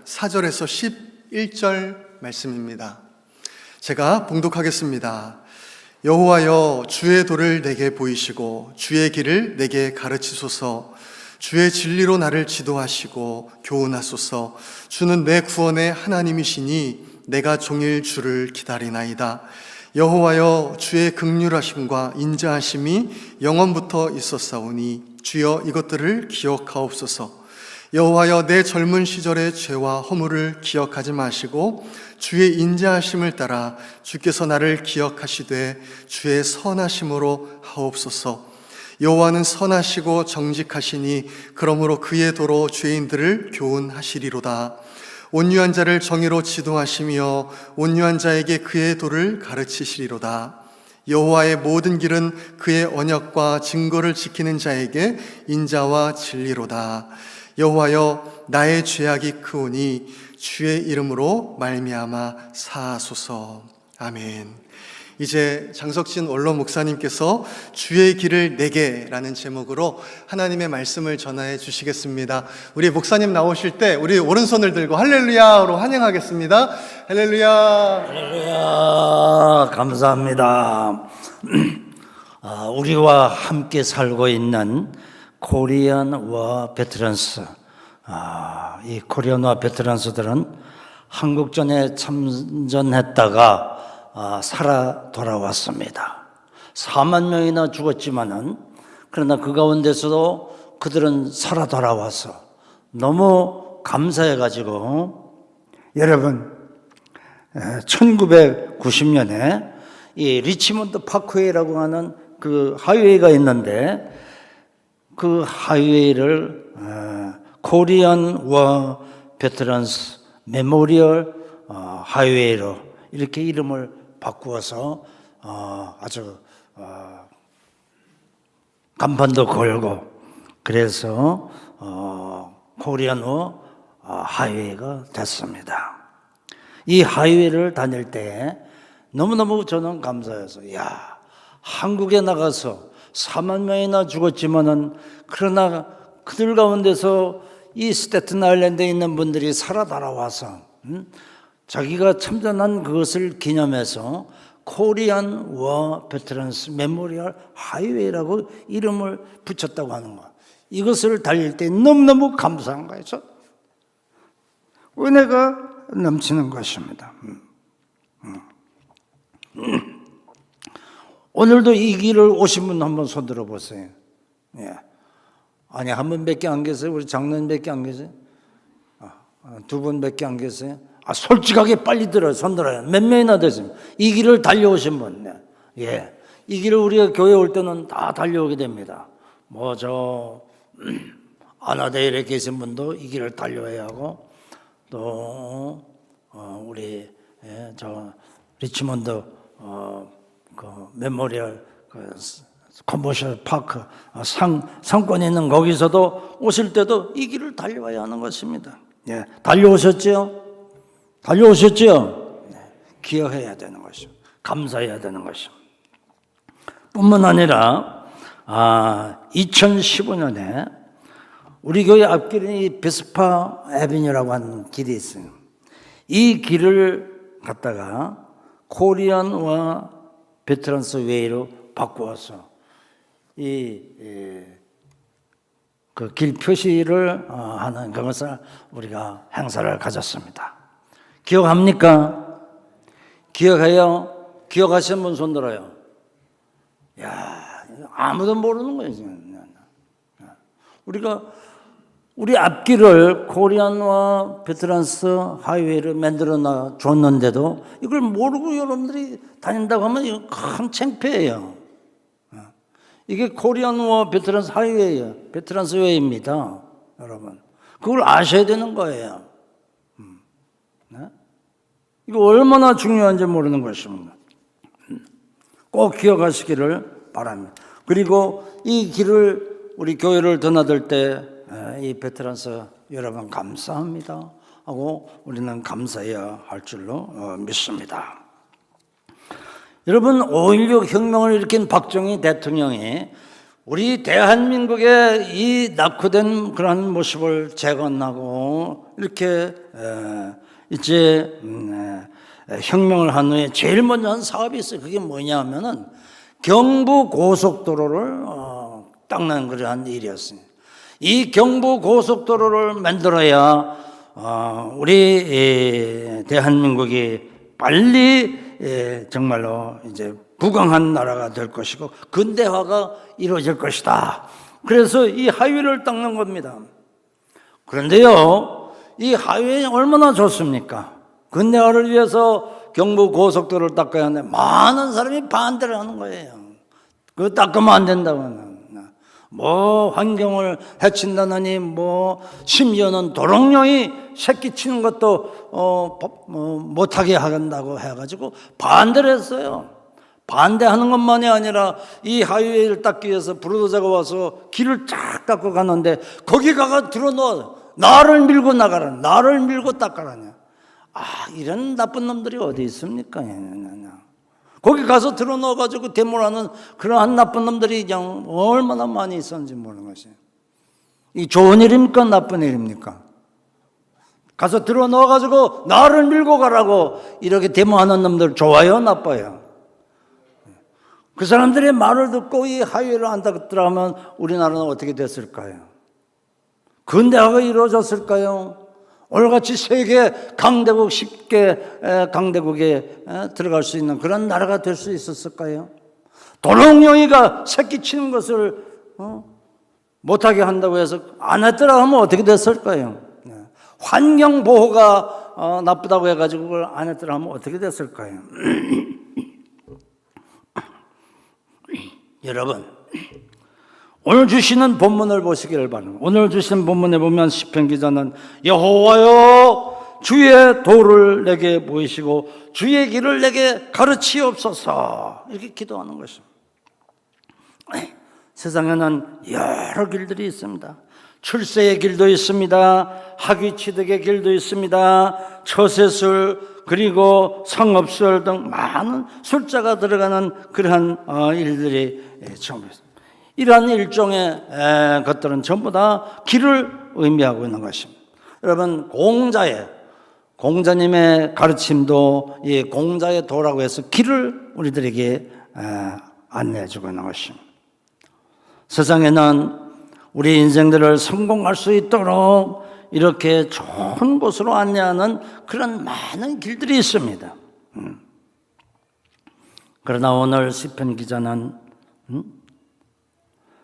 4절에서 11절 말씀입니다. 제가 봉독하겠습니다. 여호와여, 주의 도를 내게 보이시고 주의 길을 내게 가르치소서. 주의 진리로 나를 지도하시고 교훈하소서. 주는 내 구원의 하나님이시니 내가 종일 주를 기다리나이다. 여호와여, 주의 긍휼하심과 인자하심이 영원부터 있었사오니 주여 이것들을 기억하옵소서. 여호와여, 내 젊은 시절의 죄와 허물을 기억하지 마시고 주의 인자하심을 따라 주께서 나를 기억하시되 주의 선하심으로 하옵소서. 여호와는 선하시고 정직하시니 그러므로 그의 도로 죄인들을 교훈하시리로다. 온유한 자를 정의로 지도하시며 온유한 자에게 그의 도를 가르치시리로다. 여호와의 모든 길은 그의 언약과 증거를 지키는 자에게 인자와 진리로다. 여호와여, 나의 죄악이 크오니 주의 이름으로 말미암아 사하소서. 아멘. 이제 장석진 원로 목사님께서 주의 길을 내게 라는 제목으로 하나님의 말씀을 전하여 주시겠습니다. 우리 목사님 나오실 때 우리 오른손을 들고 할렐루야로 환영하겠습니다. 할렐루야. 할렐루야. 감사합니다. 우리와 함께 살고 있는 코리안 워 베테랑스, 이 코리안 워 베테랑스들은 한국전에 참전했다가 살아 돌아왔습니다. 4만 명이나 죽었지만은 그러나 그 가운데서도 그들은 살아 돌아와서 너무 감사해가지고, 여러분 1990년에 이 리치몬드 파크웨이라고 하는 그 하이웨이가 있는데 그 하이웨이를 코리안 워 베테랑스 메모리얼 하이웨이로 이렇게 이름을 바꾸어서 아주 간판도 걸고, 그래서 코리안 워 하이웨이가 됐습니다. 이 하이웨이를 다닐 때 너무너무 저는 감사해서, 야, 한국에 나가서 4만 명이나 죽었지만은 그러나 그들 가운데서 이 스태튼 아일랜드에 있는 분들이 살아 돌아와서 자기가 참전한 그것을 기념해서 코리안 워 베테랑스 메모리얼 하이웨이라고 이름을 붙였다고 하는 것, 이것을 달릴 때 너무너무 감사한 거예요. 은혜가 넘치는 것입니다. 오늘도 이 길을 오신 분 한번 손 들어보세요. 예. 아니, 한 분밖에 안 계세요? 우리 장로님밖에 안 계세요? 두 분밖에 안 계세요? 솔직하게 빨리 들어요. 손 들어요. 몇 명이나 되십니까? 이 길을 달려오신 분. 네. 예. 이 길을 우리가 교회 올 때는 다 달려오게 됩니다. 아나데일에 계신 분도 이 길을 달려야 하고, 또 우리 리치몬드 그 메모리얼 컨버셜 파크 상권이 있는 거기서도 오실 때도 이 길을 달려와야 하는 것입니다. 예, 달려오셨죠? 달려오셨죠? 네, 기억해야 되는 것입니다. 감사해야 되는 것입니다. 뿐만 아니라 2015년에 우리 교회 앞길에 이 베스파 에비뉴라고 하는 길이 있어요. 이 길을 갖다가 코리안 워 베테랑스 웨이로 바꾸어서 그 길 표시를 하는 그것을 우리가 행사를 가졌습니다. 기억합니까? 기억해요? 기억하시는 분 손 들어요. 야, 아무도 모르는 거예요, 지금. 우리 앞길을 코리안 워 베테랑스 하이웨이를 만들어 줬는데도 이걸 모르고 여러분들이 다닌다고 하면 이거 큰 창피해요. 이게 코리안 워 베테랑스 하이웨이예요. 베테랑스 웨이입니다, 여러분. 그걸 아셔야 되는 거예요. 네? 이거 얼마나 중요한지 모르는 것입니다. 꼭 기억하시기를 바랍니다. 그리고 이 길을 우리 교회를 드나들 때 이 베테랑스 여러분 감사합니다 하고 우리는 감사해야 할 줄로 믿습니다. 여러분, 5.16 혁명을 일으킨 박정희 대통령이 우리 대한민국의 이 낙후된 그러한 모습을 재건하고 이렇게 이제 혁명을 한 후에 제일 먼저 한 사업이 있어요. 그게 뭐냐 하면은 경부 고속도로를 닦는 그러한 일이었어요. 이 경부 고속도로를 만들어야 우리 대한민국이 빨리 정말로 이제 부강한 나라가 될 것이고 근대화가 이루어질 것이다. 그래서 이 하이웨이를 닦는 겁니다. 그런데요, 이 하이웨이 얼마나 좋습니까? 근대화를 위해서 경부 고속도로를 닦아야 하는데 많은 사람이 반대를 하는 거예요. 그거 닦으면 안 된다고 하는. 뭐 환경을 해친다느니 뭐 심지어는 도롱뇽이 새끼 치는 것도 못하게 한다고 해가지고 반대를 했어요. 반대하는 것만이 아니라 이 하이웨이를 닦기 위해서 부르도자가 와서 길을 쫙 닦고 가는데 거기 가가 들어놓아 나를 밀고 나가라, 나를 밀고 닦아라냐. 이런 나쁜 놈들이 어디 있습니까? 거기 가서 들어넣어가지고 데모하는 그러한 나쁜 놈들이 그냥 얼마나 많이 있었는지 모르는 것이에요. 이 좋은 일입니까? 나쁜 일입니까? 가서 들어넣어가지고 나를 밀고 가라고 이렇게 데모하는 놈들 좋아요? 나빠요? 그 사람들의 말을 듣고 이 하이웨이를 안 닦더라면 우리나라는 어떻게 됐을까요? 근대화가 이루어졌을까요? 오늘같이 세계 강대국 10개 강대국에 들어갈 수 있는 그런 나라가 될 수 있었을까요? 도롱뇽이가 새끼 치는 것을 못하게 한다고 해서 안 했더라 하면 어떻게 됐을까요? 환경보호가 나쁘다고 해가지고 그걸 안 했더라 하면 어떻게 됐을까요? 여러분, 오늘 주시는 본문을 보시기를 바랍니다. 오늘 주시는 본문에 보면 시편 기자는 여호와여 주의 도를 내게 보이시고 주의 길을 내게 가르치옵소서 이렇게 기도하는 것입니다. 세상에는 여러 길들이 있습니다. 출세의 길도 있습니다. 학위취득의 길도 있습니다. 처세술 그리고 성업술 등 많은 술자가 들어가는 그러한 일들이 처음 있습니다. 이러한 일종의 것들은 전부 다 길을 의미하고 있는 것입니다. 여러분, 공자님의 가르침도 이 공자의 도라고 해서 길을 우리들에게 안내해 주고 있는 것입니다. 세상에는 우리 인생들을 성공할 수 있도록 이렇게 좋은 곳으로 안내하는 그런 많은 길들이 있습니다. 그러나 오늘 시편 기자는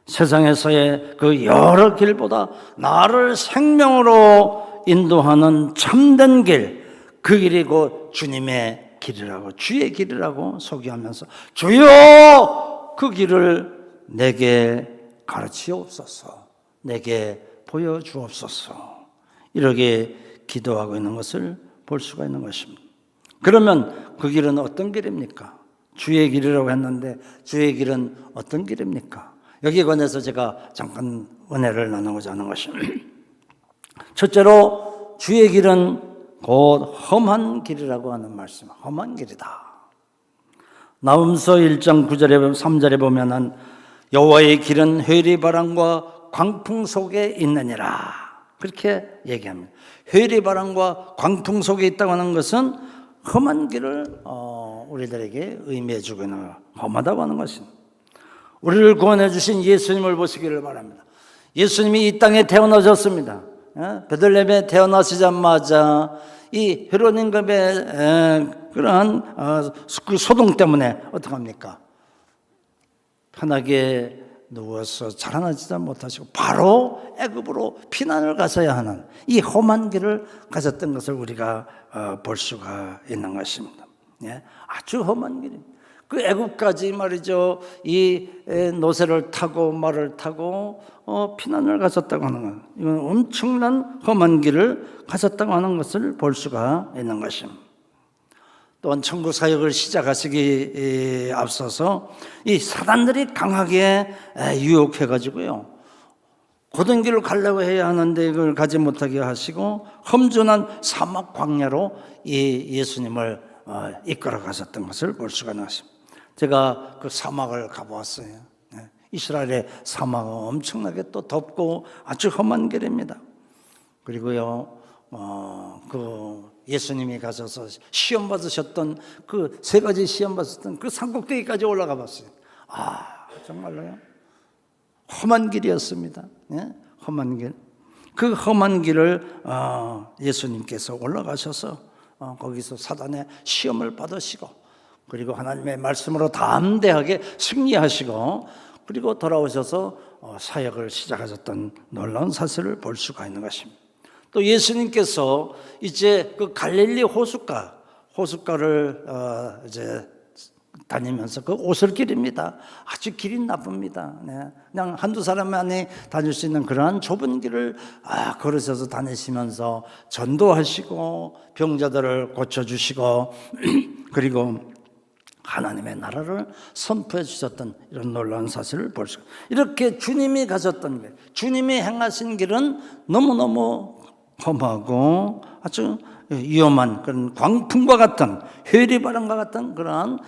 세상에서의 그 여러 길보다 나를 생명으로 인도하는 참된 길, 그 길이 곧 주님의 길이라고, 주의 길이라고 소개하면서 주여 그 길을 내게 가르치옵소서, 내게 보여주옵소서 이렇게 기도하고 있는 것을 볼 수가 있는 것입니다. 그러면 그 길은 어떤 길입니까? 주의 길이라고 했는데 주의 길은 어떤 길입니까? 여기에 관해서 제가 잠깐 은혜를 나누고자 하는 것입니다. 첫째로 주의 길은 곧 험한 길이라고 하는 말씀, 험한 길이다. 나훔서 1장 9절에 3절에 보면은 여호와의 길은 회리바람과 광풍 속에 있느니라 그렇게 얘기합니다. 회리바람과 광풍 속에 있다고 하는 것은 험한 길을 우리들에게 의미해 주고 있는 거예요. 험하다고 하는 것입니다. 우리를 구원해 주신 예수님을 보시기를 바랍니다. 예수님이 이 땅에 태어나셨습니다. 베들레헴에 태어나시자마자 이 헤롯임금의 그러한 그 소동 때문에 어떡합니까? 편하게 누워서 자라나지도 못하시고 바로 애굽으로 피난을 가셔야 하는 이 험한 길을 가셨던 것을 우리가 볼 수가 있는 것입니다. 아주 험한 길입니다. 그 애굽까지 말이죠. 이 노새를 타고 말을 타고 피난을 가셨다고 하는 것, 이건 엄청난 험한 길을 가셨다고 하는 것을 볼 수가 있는 것입니다. 또한 천국 사역을 시작하시기 앞서서 이 사단들이 강하게 유혹해가지고요. 고든 길을 가려고 해야 하는데 이걸 가지 못하게 하시고 험준한 사막 광야로 이 예수님을 이끌어 가셨던 것을 볼 수가 있는 것입니다. 제가 그 사막을 가보았어요. 이스라엘의 사막은 엄청나게 또 덥고 아주 험한 길입니다. 그리고요, 예수님이 가셔서 시험 받으셨던 그 세 가지 시험 받으셨던 그 산꼭대기까지 올라가 봤어요. 정말로요. 험한 길이었습니다. 예? 험한 길. 그 험한 길을 예수님께서 올라가셔서 거기서 사단의 시험을 받으시고, 그리고 하나님의 말씀으로 담대하게 승리하시고, 그리고 돌아오셔서 사역을 시작하셨던 놀라운 사실을 볼 수가 있는 것입니다. 또 예수님께서 이제 그 갈릴리 호숫가를 이제 다니면서, 그 오솔길입니다. 아주 길이 나쁩니다. 네. 그냥 한두 사람만이 다닐 수 있는 그러한 좁은 길을 걸으셔서 다니시면서 전도하시고 병자들을 고쳐주시고 그리고 하나님의 나라를 선포해 주셨던 이런 놀라운 사실을 볼 수 있습니다. 이렇게 주님이 가셨던 길, 주님이 행하신 길은 너무너무 험하고 아주 위험한 그런 광풍과 같은, 회리바람과 같은 그러한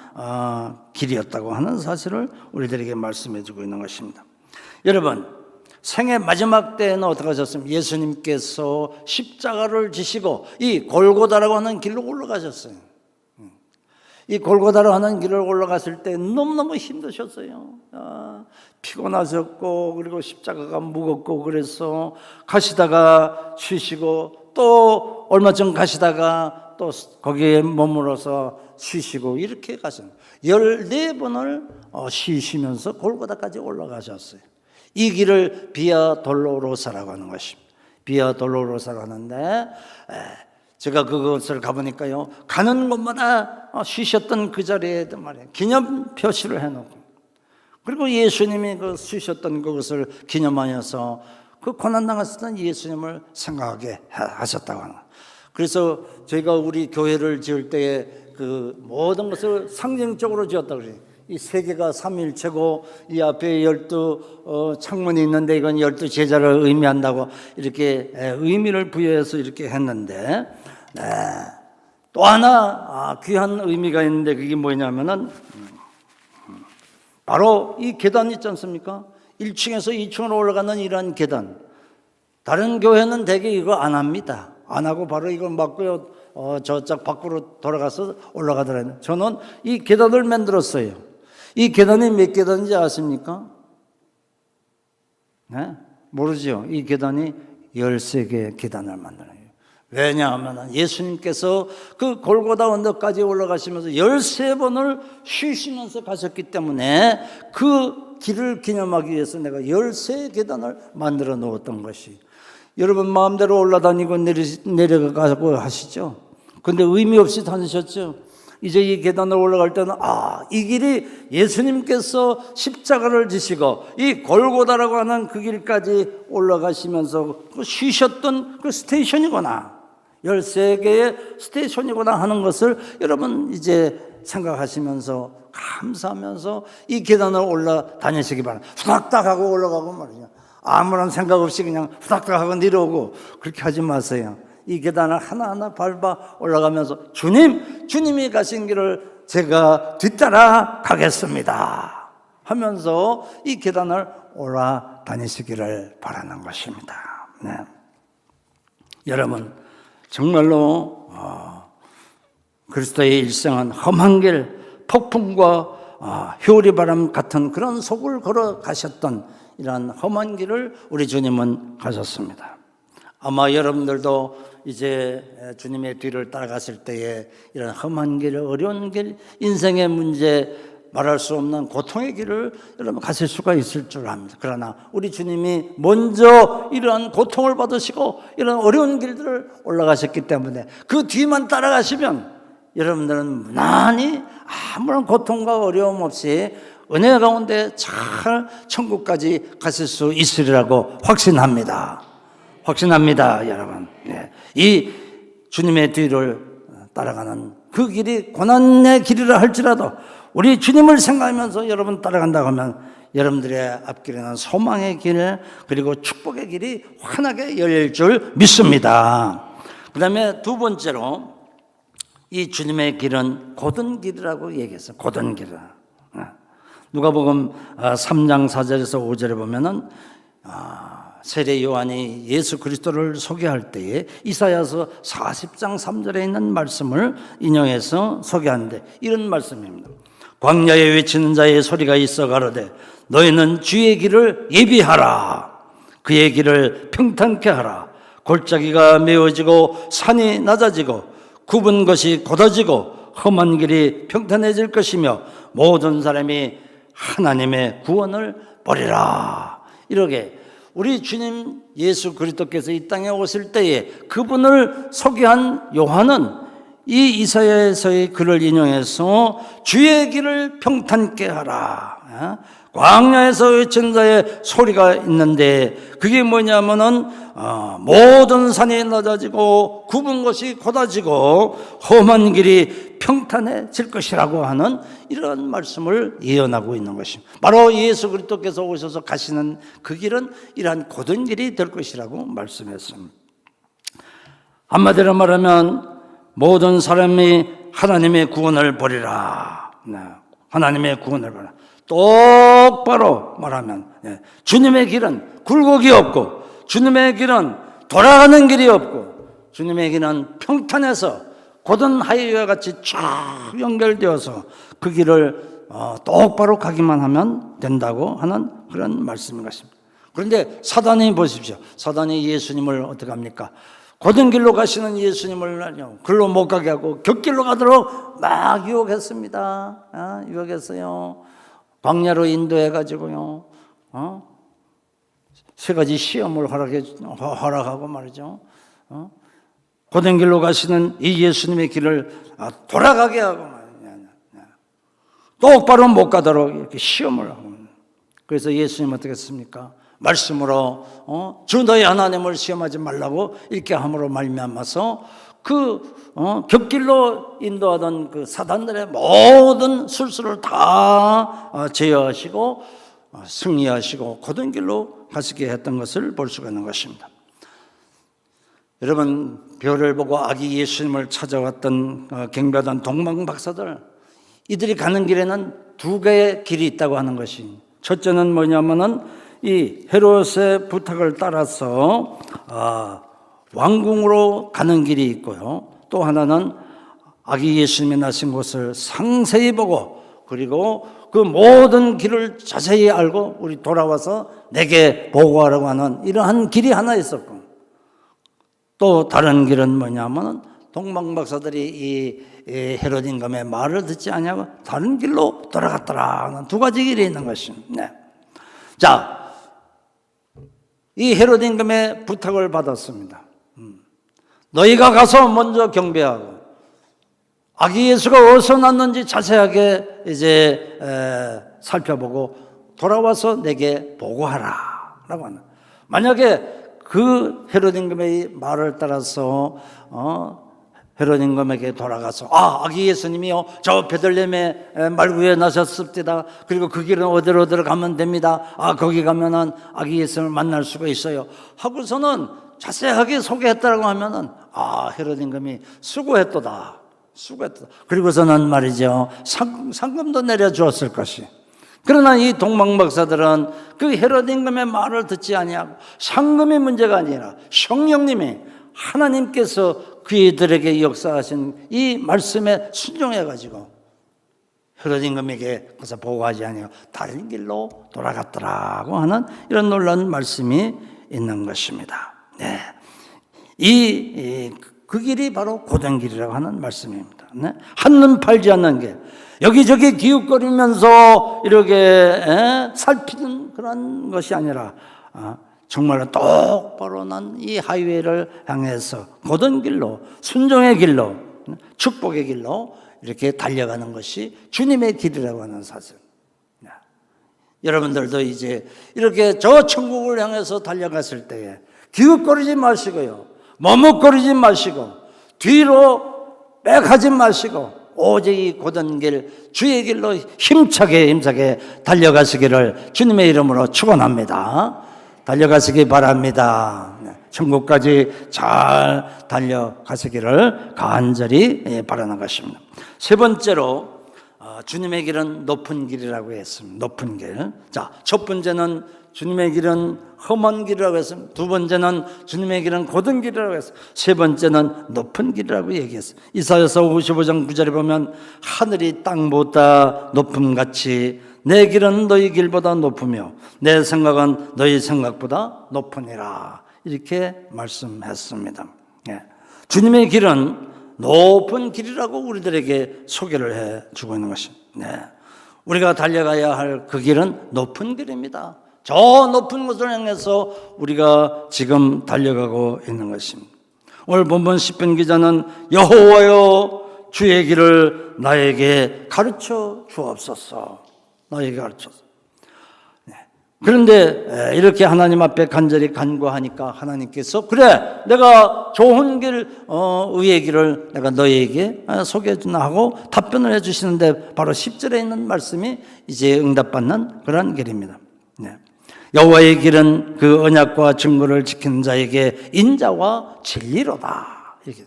길이었다고 하는 사실을 우리들에게 말씀해 주고 있는 것입니다. 여러분, 생애 마지막 때에는 어떻게 하셨습니까? 예수님께서 십자가를 지시고 이 골고다라고 하는 길로 올라가셨어요. 이 골고다로 하는 길을 올라갔을 때 너무너무 힘드셨어요. 피곤하셨고, 그리고 십자가가 무겁고, 그래서 가시다가 쉬시고, 또 얼마쯤 가시다가 또 거기에 머물러서 쉬시고, 이렇게 가셨어요. 14번을 쉬시면서 골고다까지 올라가셨어요. 이 길을 비아 돌로로사라고 하는 것입니다. 비아 돌로로사라고 하는데, 제가 그것을 가보니까요, 가는 곳마다 쉬셨던 그 자리에도 말이에요, 기념 표시를 해놓고, 그리고 예수님이 그 쉬셨던 그것을 기념하여서 그 고난당하셨던 예수님을 생각하게 하셨다고 하는 거예요. 그래서 저희가 우리 교회를 지을 때에 그 모든 것을 상징적으로 지었다고 그래요. 이 세계가 삼위일체고, 이 앞에 12 창문이 있는데 이건 12 제자를 의미한다고 이렇게 의미를 부여해서 이렇게 했는데, 또 하나 귀한 의미가 있는데 그게 뭐냐면은 바로 이 계단 있지 않습니까? 1층에서 2층으로 올라가는 이러한 계단. 다른 교회는 대개 이거 안 합니다. 안 하고 바로 이걸 막고요, 저쪽 밖으로 돌아가서 올라가더라고요. 저는 이 계단을 만들었어요. 이 계단이 몇 계단인지 아십니까? 네? 모르죠. 이 계단이 13개의 계단을 만들어요. 왜냐하면 예수님께서 그 골고다 언덕까지 올라가시면서 13번을 쉬시면서 가셨기 때문에 그 길을 기념하기 위해서 내가 13계단을 만들어 놓았던 것이, 여러분 마음대로 올라다니고 내려가고 하시죠. 근데 의미 없이 다니셨죠. 이제 이 계단을 올라갈 때는 이 길이 예수님께서 십자가를 지시고 이 골고다라고 하는 그 길까지 올라가시면서 쉬셨던 그 스테이션이구나, 13개의 스테이션이구나 하는 것을 여러분 이제 생각하시면서 감사하면서 이 계단을 올라다니시기 바랍니다. 후닥닥 하고 올라가고 말이죠. 아무런 생각 없이 그냥 후닥닥 하고 내려오고 그렇게 하지 마세요. 이 계단을 하나하나 밟아 올라가면서 주님이 가신 길을 제가 뒤따라 가겠습니다 하면서 이 계단을 올라다니시기를 바라는 것입니다. 네. 여러분, 정말로 그리스도의 일생은 험한 길, 폭풍과 효리바람 같은 그런 속을 걸어가셨던 이러한 험한 길을 우리 주님은 가셨습니다. 아마 여러분들도 이제 주님의 뒤를 따라갔을 때에 이런 험한 길, 어려운 길, 인생의 문제, 말할 수 없는 고통의 길을 여러분 가실 수가 있을 줄 압니다. 그러나 우리 주님이 먼저 이러한 고통을 받으시고 이런 어려운 길들을 올라가셨기 때문에 그 뒤만 따라가시면 여러분들은 무난히 아무런 고통과 어려움 없이 은혜 가운데 잘 천국까지 가실 수 있으리라고 확신합니다. 여러분. 네. 이 주님의 뒤를 따라가는 그 길이 고난의 길이라 할지라도 우리 주님을 생각하면서 여러분 따라간다고 하면 여러분들의 앞길에는 소망의 길, 그리고 축복의 길이 환하게 열릴 줄 믿습니다. 그 다음에 두 번째로 이 주님의 길은 고든 길이라고 얘기했어요. 고든 길이라. 누가복음 3장 4절에서 5절에 보면은 세례 요한이 예수 그리스도를 소개할 때에 이사야서 40장 3절에 있는 말씀을 인용해서 소개하는데 이런 말씀입니다. 광야에 외치는 자의 소리가 있어 가로되 너희는 주의 길을 예비하라. 그의 길을 평탄케 하라. 골짜기가 메워지고 산이 낮아지고 굽은 것이 곧아지고 험한 길이 평탄해질 것이며 모든 사람이 하나님의 구원을 보리라. 이렇게 우리 주님 예수 그리스도께서 이 땅에 오실 때에 그분을 소개한 요한은 이 이사야서의 글을 인용해서 주의 길을 평탄케 하라. 광야에서 외친 자의 소리가 있는데 그게 뭐냐면은 모든 산이 낮아지고 굽은 것이 곧아지고 험한 길이 평탄해질 것이라고 하는 이런 말씀을 예언하고 있는 것입니다. 바로 예수 그리스도께서 오셔서 가시는 그 길은 이러한 곧은 길이 될 것이라고 말씀했습니다. 한마디로 말하면 모든 사람이 하나님의 구원을 보리라. 하나님의 구원을 보리라. 똑바로 말하면 주님의 길은 굴곡이 없고 주님의 길은 돌아가는 길이 없고 주님의 길은 평탄해서 곧은 하이웨이와 같이 쫙 연결되어서 그 길을 똑바로 가기만 하면 된다고 하는 그런 말씀인 것입니다. 그런데 사단이 보십시오. 사단이 예수님을 어떻게 합니까? 곧은 길로 가시는 예수님을 글로 못 가게 하고 곁길로 가도록 막 유혹했습니다. 유혹했어요. 광야로 인도해가지고요, 세 가지 시험을 허락하고 말이죠. 곧은 길로 가시는 이 예수님의 길을 돌아가게 하고 똑바로 못 가도록 이렇게 시험을 하고. 그래서 예수님 어떻게 했습니까? 말씀으로 주 너희 하나님을 시험하지 말라고 이렇게 함으로 말미암아서 곁길로 인도하던 그 사단들의 모든 술수를 다 제어하시고 승리하시고 곧은 길로 가시게 했던 것을 볼 수가 있는 것입니다. 여러분, 별을 보고 아기 예수님을 찾아왔던 경배하던 동방박사들, 이들이 가는 길에는 두 개의 길이 있다고 하는 것이, 첫째는 뭐냐면은 이 헤롯의 부탁을 따라서 왕궁으로 가는 길이 있고요. 또 하나는 아기 예수님이 나신 곳을 상세히 보고 그리고 그 모든 길을 자세히 알고 우리 돌아와서 내게 보고하라고 하는 이러한 길이 하나 있었고, 또 다른 길은 뭐냐면은 동방박사들이 이 헤롯 임금의 말을 듣지 아니하고 다른 길로 돌아갔더라 하는 두 가지 길이 있는 것입니다. 자, 이 헤롯 임금의 부탁을 받았습니다. 너희가 가서 먼저 경배하고 아기 예수가 어디서 났는지 자세하게 이제 살펴보고 돌아와서 내게 보고하라라고 하는. 만약에 그 헤롯 임금의 말을 따라서 헤롯 임금에게 돌아가서 아기 예수님이요 저 베들레헴의 말구에 나셨습니다. 그리고 그 길은 어디로 가면 됩니다. 거기 가면은 아기 예수님을 만날 수가 있어요 하고서는 자세하게 소개했다라고 하면은 헤롯 임금이 수고했도다. 그리고서는 말이죠 상금도 내려주었을 것이. 그러나 이 동방박사들은 그 헤롯 임금의 말을 듣지 아니하고 상금이 문제가 아니라 성령님이 하나님께서 그들에게 역사하신 이 말씀에 순종해가지고 헤롯 임금에게 가서 보고하지 아니하고 다른 길로 돌아갔더라고 하는 이런 놀라운 말씀이 있는 것입니다. 네. 그 길이 바로 곧은 길이라고 하는 말씀입니다. 네. 한눈 팔지 않는 길, 여기저기 기웃거리면서 이렇게 살피는 그런 것이 아니라 정말로 똑바로 난 이 하이웨이를 향해서 곧은 길로, 순종의 길로, 축복의 길로 이렇게 달려가는 것이 주님의 길이라고 하는 사실. 여러분들도 이제 이렇게 저 천국을 향해서 달려갔을 때에 기웃거리지 마시고요, 머뭇거리지 마시고 뒤로 빽하지 마시고 오직 이 곧은 길, 주의 길로 힘차게 달려가시기를 주님의 이름으로 축원합니다. 달려가시기 바랍니다. 천국까지 잘 달려가시기를 간절히 바라는 것입니다. 세 번째로 주님의 길은 높은 길이라고 했습니다. 높은 길. 자, 첫 번째는 주님의 길은 험한 길이라고 했습니다. 두 번째는 주님의 길은 곧은 길이라고 했습니다. 세 번째는 높은 길이라고 얘기했어요. 이사야서 55장 9절에 보면 하늘이 땅보다 높음같이 내 길은 너희 길보다 높으며 내 생각은 너희 생각보다 높으니라. 이렇게 말씀했습니다. 예. 주님의 길은 높은 길이라고 우리들에게 소개를 해주고 있는 것입니다. 네. 우리가 달려가야 할 그 길은 높은 길입니다. 저 높은 곳을 향해서 우리가 지금 달려가고 있는 것입니다. 오늘 본문 시편 기자는 여호와여 주의 길을 나에게 가르쳐 주옵소서. 나에게 가르쳐서. 그런데 이렇게 하나님 앞에 간절히 간구하니까 하나님께서 그래 내가 좋은 길 의의 길을 내가 너희에게 소개해 주나 하고 답변을 해 주시는데 바로 10절에 있는 말씀이 이제 응답받는 그런 길입니다. 네. 여호와의 길은 그 언약과 증거를 지키는 자에게 인자와 진리로다. 이렇게.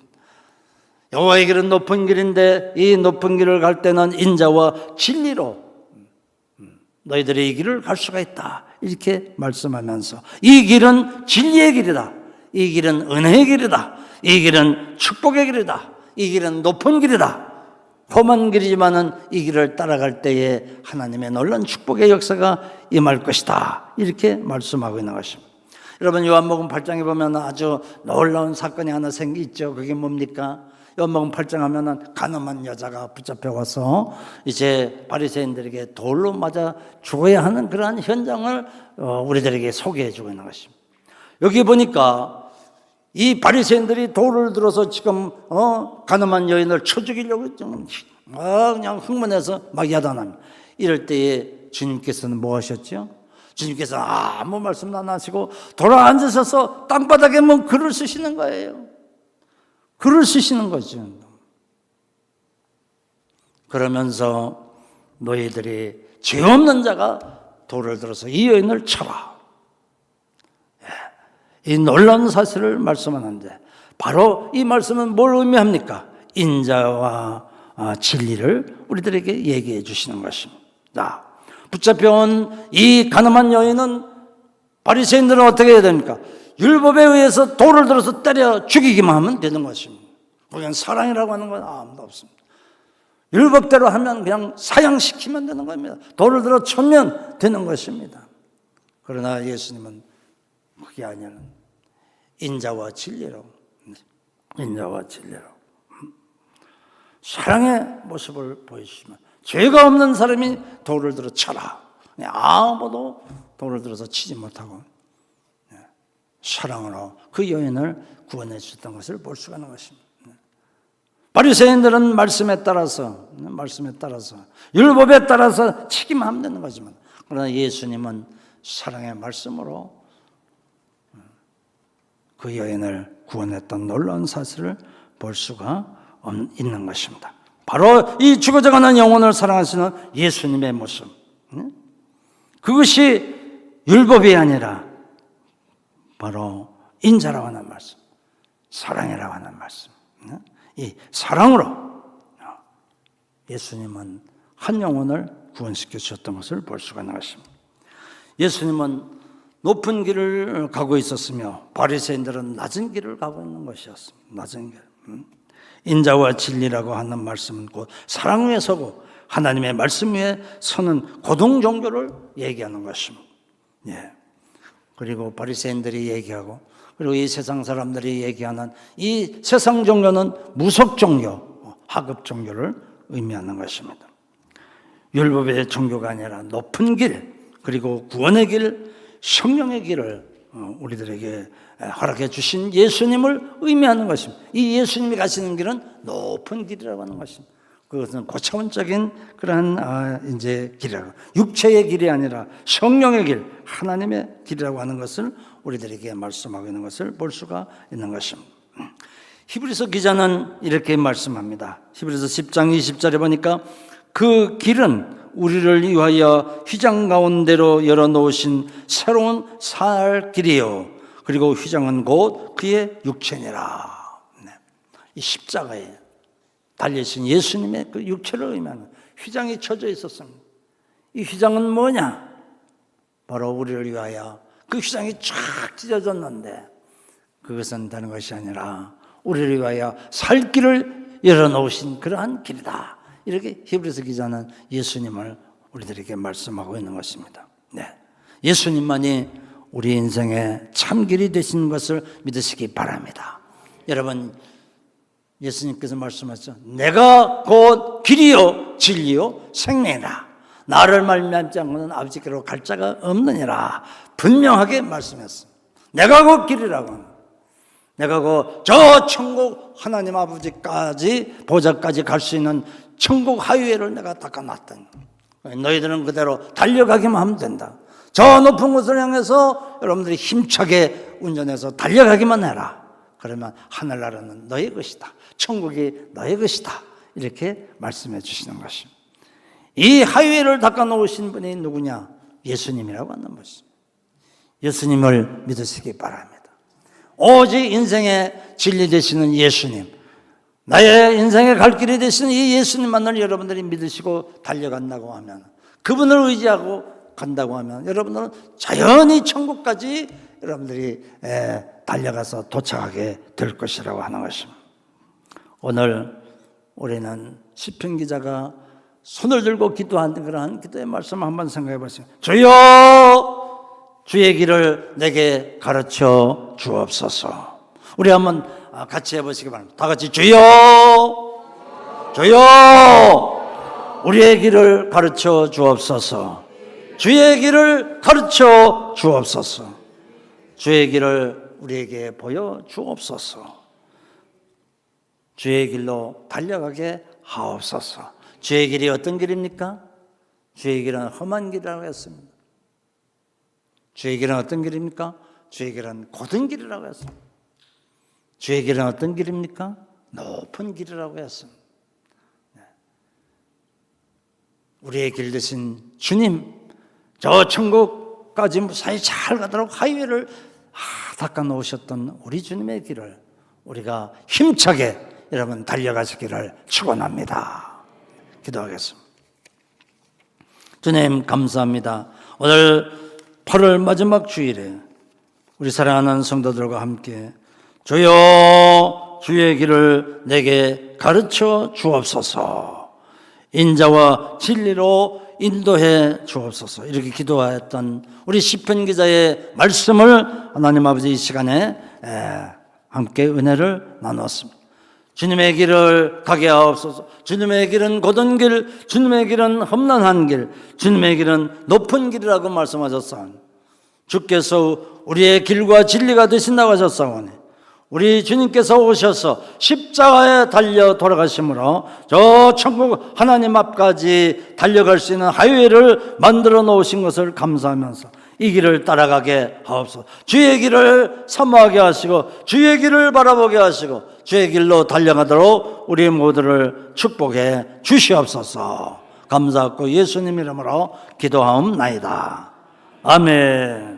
여호와의 길은 높은 길인데 이 높은 길을 갈 때는 인자와 진리로 너희들의 이 길을 갈 수가 있다. 이렇게 말씀하면서 이 길은 진리의 길이다. 이 길은 은혜의 길이다. 이 길은 축복의 길이다. 이 길은 높은 길이다. 험한 길이지만은 이 길을 따라갈 때에 하나님의 놀라운 축복의 역사가 임할 것이다. 이렇게 말씀하고 있는 것입니다. 여러분 요한복음 8장에 보면 아주 놀라운 사건이 하나 있죠. 그게 뭡니까? 요한복음 8장 하면은 가늠한 여자가 붙잡혀 와서 이제 바리새인들에게 돌로 맞아 죽어야 하는 그러한 현장을 우리들에게 소개해 주고 있는 것입니다. 여기 보니까 이 바리새인들이 돌을 들어서 지금 가늠한 여인을 쳐 죽이려고 그냥 흥분해서 막 야단합니다. 이럴 때에 주님께서는 뭐 하셨죠? 주님께서 아무 말씀도 안 하시고 돌아 앉으셔서 땅바닥에 뭐 글을 쓰시는 거예요. 글을 쓰시는 거죠. 그러면서 너희들이 죄 없는 자가 돌을 들어서 이 여인을 쳐라. 이 놀라운 사실을 말씀하는데 바로 이 말씀은 뭘 의미합니까? 인자와 진리를 우리들에게 얘기해 주시는 것입니다. 붙잡혀온 이 가늠한 여인은 바리새인들은 어떻게 해야 됩니까? 율법에 의해서 돌을 들어서 때려 죽이기만 하면 되는 것입니다. 그냥 사랑이라고 하는 건 아무도 없습니다. 율법대로 하면 그냥 사형시키면 되는 겁니다. 돌을 들어 쳐면 되는 것입니다. 그러나 예수님은 그게 아니라 인자와 진리로 사랑의 모습을 보여주시면 죄가 없는 사람이 돌을 들어 쳐라. 아무도 돌을 들어서 치지 못하고 사랑으로 그 여인을 구원해 주셨던 것을 볼 수가 있는 것입니다. 바리새인들은 말씀에 따라서 율법에 따라서 치기만 하면 되는 거지만 그러나 예수님은 사랑의 말씀으로 그 여인을 구원했던 놀라운 사실을 볼 수가 있는 것입니다. 바로 이 죽어져가는 영혼을 사랑하시는 예수님의 모습, 그것이 율법이 아니라 바로 인자라고 하는 말씀, 사랑이라고 하는 말씀. 이 사랑으로 예수님은 한 영혼을 구원시켜 주셨던 것을 볼 수가 있는 것입니다. 예수님은 높은 길을 가고 있었으며 바리새인들은 낮은 길을 가고 있는 것이었습니다. 낮은 길. 인자와 진리라고 하는 말씀은 곧 사랑 위에 서고 하나님의 말씀 위에 서는 고등 종교를 얘기하는 것입니다. 예. 그리고 바리새인들이 얘기하고 그리고 이 세상 사람들이 얘기하는 이 세상 종교는 무속 종교, 하급 종교를 의미하는 것입니다. 율법의 종교가 아니라 높은 길, 그리고 구원의 길, 성령의 길을 우리들에게 허락해 주신 예수님을 의미하는 것입니다. 이 예수님이 가시는 길은 높은 길이라고 하는 것입니다. 그것은 고차원적인 그러한 이제 길이라고, 육체의 길이 아니라 성령의 길, 하나님의 길이라고 하는 것을 우리들에게 말씀하고 있는 것을 볼 수가 있는 것입니다. 히브리서 기자는 이렇게 말씀합니다. 히브리서 10장 20절에 보니까 그 길은 우리를 위하여 휘장 가운데로 열어놓으신 새로운 살 길이요, 그리고 휘장은 곧 그의 육체니라. 이 십자가예요. 달리신 예수님의 그 육체를 의미하는 휘장이 쳐져 있었습니다. 이 휘장은 뭐냐? 바로 우리를 위하여 그 휘장이 쫙 찢어졌는데 그것은 다른 것이 아니라 우리를 위하여 살 길을 열어놓으신 그러한 길이다. 이렇게 히브리서 기자는 예수님을 우리들에게 말씀하고 있는 것입니다. 네. 예수님만이 우리 인생의 참길이 되신 것을 믿으시기 바랍니다. 여러분, 예수님께서 말씀하셨죠. 내가 곧 길이요 진리요 생명이라. 나를 말미암지 않고는 아버지께로 갈 자가 없느니라. 분명하게 말씀했습니다. 내가 곧 길이라고. 내가 곧 저 천국 하나님 아버지까지 보좌까지 갈 수 있는 천국 하이웨이를 내가 닦아놨더니 너희들은 그대로 달려가기만 하면 된다. 저 높은 곳을 향해서 여러분들이 힘차게 운전해서 달려가기만 해라. 그러면 하늘나라는 너의 것이다. 천국이 너의 것이다. 이렇게 말씀해 주시는 것입니다. 이 하이웨이를 닦아놓으신 분이 누구냐? 예수님이라고 하는 것입니다. 예수님을 믿으시기 바랍니다. 오직 인생의 진리 되시는 예수님, 나의 인생의 갈 길이 되시는 이 예수님만을 여러분들이 믿으시고 달려간다고 하면, 그분을 의지하고 간다고 하면 여러분들은 자연히 천국까지 여러분들이 달려가서 도착하게 될 것이라고 하는 것입니다. 오늘 우리는 시편 기자가 손을 들고 기도한 그러한 기도의 말씀을 한번 생각해 보세요. 주여 주의 길을 내게 가르쳐 주옵소서. 우리 한번 같이 해보시기 바랍니다. 다 같이 주여 주여 우리의 길을 가르쳐 주옵소서. 주의 길을 가르쳐 주옵소서. 주의 길을 우리에게 보여 주옵소서. 주의 길로 달려가게 하옵소서. 주의 길이 어떤 길입니까? 주의 길은 험한 길이라고 했습니다. 주의 길은 어떤 길입니까? 주의 길은 곧은 길이라고 했습니다. 주의 길은 어떤 길입니까? 높은 길이라고 했습니다. 우리의 길 대신 주님, 저 천국까지 무사히 잘 가도록 하이웨이를 닦아 놓으셨던 우리 주님의 길을 우리가 힘차게 여러분 달려가시기를 축원합니다. 기도하겠습니다. 주님 감사합니다. 오늘 8월 마지막 주일에 우리 사랑하는 성도들과 함께 주여 주의 길을 내게 가르쳐 주옵소서. 인자와 진리로 인도해 주옵소서. 이렇게 기도하였던 우리 시편 기자의 말씀을 하나님 아버지 이 시간에 함께 은혜를 나누었습니다. 주님의 길을 가게 하옵소서. 주님의 길은 곧은 길, 주님의 길은 험난한 길, 주님의 길은 높은 길이라고 말씀하셨사오니 주께서 우리의 길과 진리가 되신다고 하셨사오니 우리 주님께서 오셔서 십자가에 달려 돌아가심으로 저 천국 하나님 앞까지 달려갈 수 있는 하이웨이를 만들어 놓으신 것을 감사하면서 이 길을 따라가게 하옵소서. 주의 길을 사모하게 하시고 주의 길을 바라보게 하시고 주의 길로 달려가도록 우리 모두를 축복해 주시옵소서. 감사하고 예수님 이름으로 기도하옵나이다. 아멘.